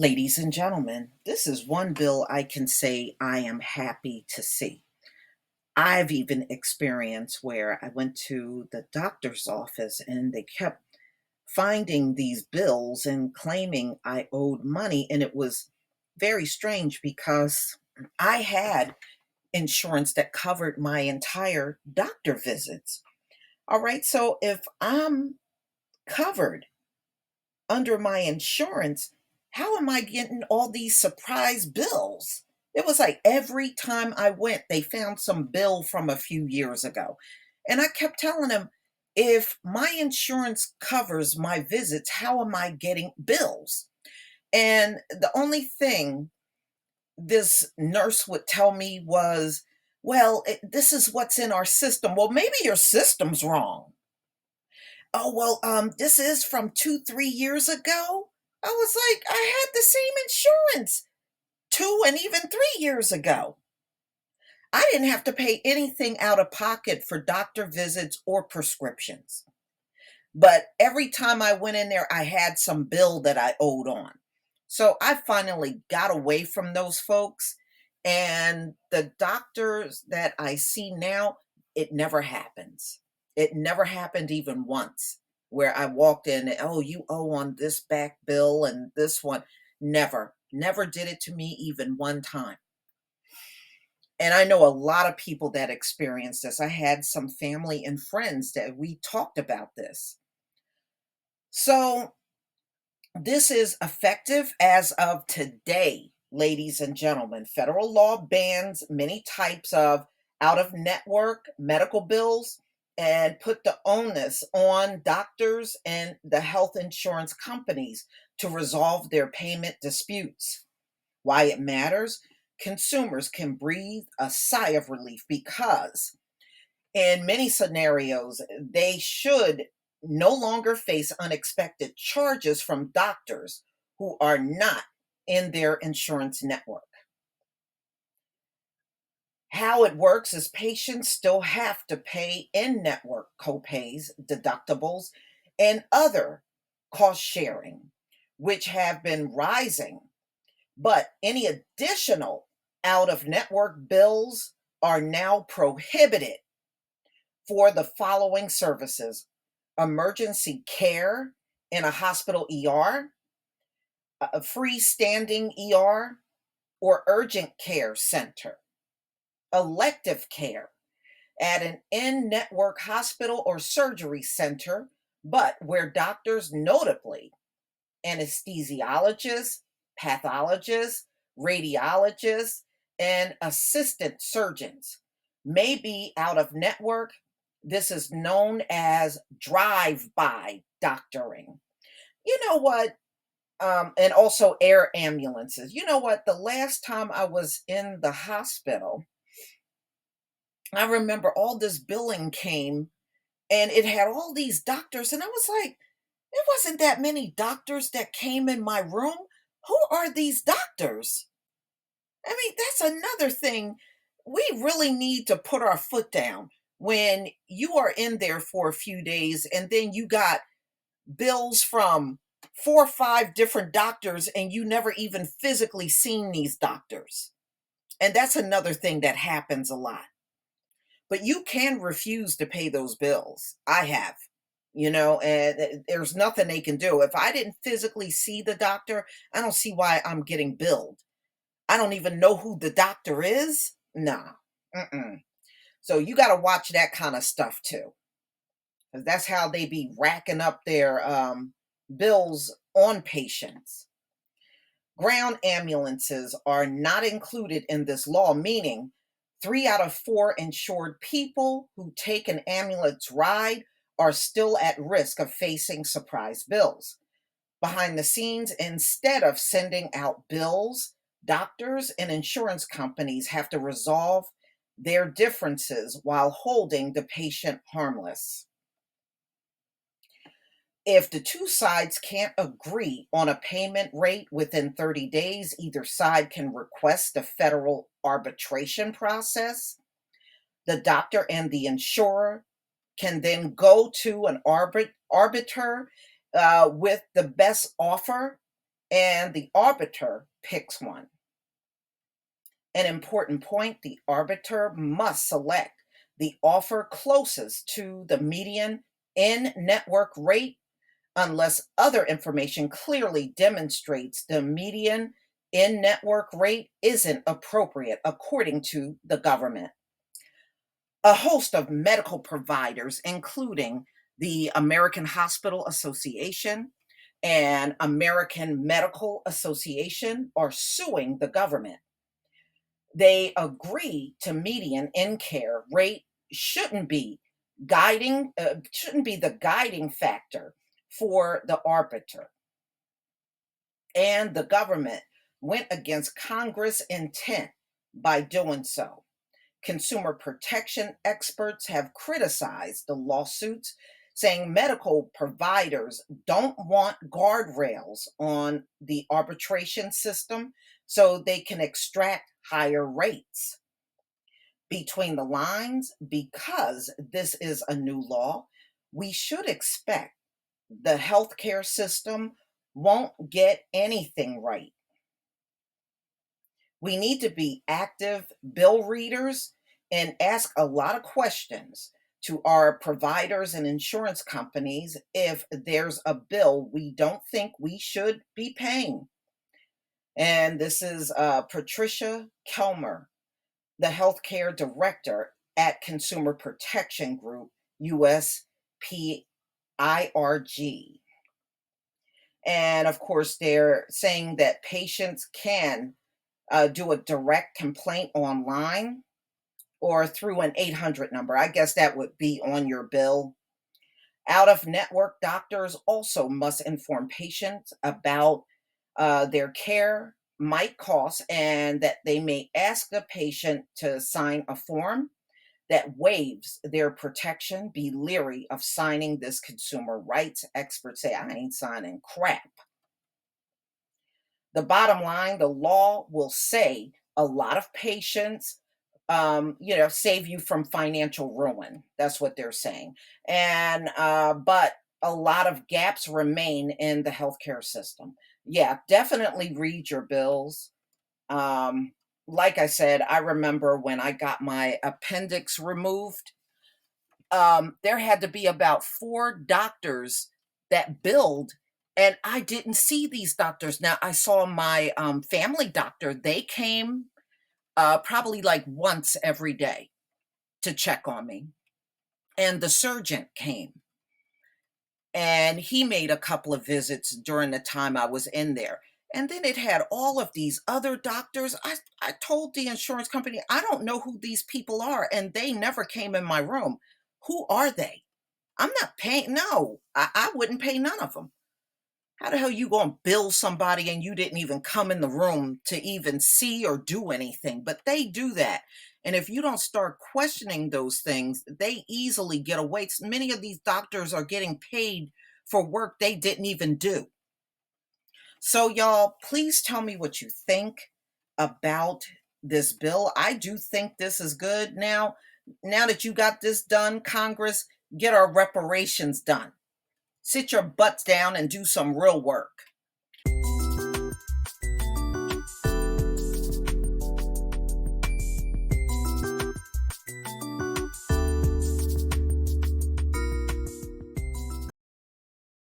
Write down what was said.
Ladies and gentlemen, this is one bill I can say I am happy to see. I've even experienced where I went to the doctor's office and they kept finding these bills and claiming I owed money. And it was very strange because I had insurance that covered my entire doctor visits. All right, so if I'm covered under my insurance, how am I getting all these surprise bills? It was like every time I went, they found some bill from a few years ago. And I kept telling them, if my insurance covers my visits, how am I getting bills? And the only thing this nurse would tell me was, well, this is what's in our system. Well, maybe your system's wrong. Oh, well, this is from 2, 3 years ago. I was like, I had the same insurance 2 and even 3 years ago. I didn't have to pay anything out of pocket for doctor visits or prescriptions. But every time I went in there, I had some bill that I owed on. So I finally got away from those folks. And the doctors that I see now, it never happens. It never happened even once where I walked in and, oh, you owe on this back bill and this one. Never did it to me even one time. And I know a lot of people that experienced this. I had some family and friends that we talked about this. So this is effective as of today, ladies and gentlemen. Federal law bans many types of out of network medical bills and put the onus on doctors and the health insurance companies to resolve their payment disputes. Why it matters? Consumers can breathe a sigh of relief because in many scenarios, they should no longer face unexpected charges from doctors who are not in their insurance network. How it works is patients still have to pay in network copays, deductibles, and other cost sharing, which have been rising. But any additional out of network bills are now prohibited for the following services: emergency care in a hospital ER, a freestanding ER, or urgent care center, elective care at an in network hospital or surgery center, but where doctors, notably anesthesiologists, pathologists, radiologists, and assistant surgeons, may be out of network. This is known as drive-by doctoring. You know what? And also air ambulances. You know what? The last time I was in the hospital, I remember all this billing came and it had all these doctors, and I was like, it wasn't that many doctors that came in my room. Who are these doctors? I mean, that's another thing. We really need to put our foot down when you are in there for a few days and then you got bills from 4 or 5 different doctors and you never even physically seen these doctors. And that's another thing that happens a lot. But you can refuse to pay those bills. I have, and there's nothing they can do. If I didn't physically see the doctor, I don't see why I'm getting billed. I don't even know who the doctor is. Nah. Mm-mm. So you got to watch that kind of stuff too. 'Cause that's how they be racking up their bills on patients. Ground ambulances are not included in this law, meaning 3 out of 4 insured people who take an ambulance ride are still at risk of facing surprise bills. Behind the scenes, instead of sending out bills, doctors and insurance companies have to resolve their differences while holding the patient harmless. If the two sides can't agree on a payment rate within 30 days, either side can request a federal arbitration process. The doctor and the insurer can then go to an arbiter with the best offer. and the arbiter picks one. An important point: the arbiter must select the offer closest to the median in network rate unless other information clearly demonstrates the median in network rate isn't appropriate according to the government. A host of medical providers, including the American Hospital Association and American Medical Association, are suing the government. They agree to median in care rate shouldn't be the guiding factor for the arbiter, and the government went against Congress intent by doing so. Consumer protection experts have criticized the lawsuits, saying medical providers don't want guardrails on the arbitration system so they can extract higher rates. Between the lines, because this is a new law, we should expect the healthcare system won't get anything right. We need to be active bill readers and ask a lot of questions to our providers and insurance companies if there's a bill we don't think we should be paying. And this is Patricia Kelmer, the healthcare director at Consumer Protection Group, USPIRG. And of course, they're saying that patients can do a direct complaint online or through an 800 number. I guess that would be on your bill. Out of network doctors also must inform patients about their care might cost and that they may ask the patient to sign a form that waives their protection. Be leery of signing this. Consumer rights experts say, I ain't signing crap. The bottom line, the law will say a lot of patients, save you from financial ruin. That's what they're saying. And, but a lot of gaps remain in the healthcare system. Yeah, definitely read your bills. Like I said, I remember when I got my appendix removed, there had to be about 4 doctors that billed, and I didn't see these doctors. Now I saw my family doctor. They came probably like once every day to check on me, and the surgeon came, and he made a couple of visits during the time I was in there. And then it had all of these other doctors. I told the insurance company, I don't know who these people are, and they never came in my room. Who are they? I'm not paying. No, I wouldn't pay none of them. How the hell you gonna bill somebody and you didn't even come in the room to even see or do anything? But they do that. And if you don't start questioning those things, they easily get away. Many of these doctors are getting paid for work they didn't even do. So, y'all, please tell me what you think about this bill. I do think this is good. Now that you got this done, Congress, get our reparations done. Sit your butts down and do some real work.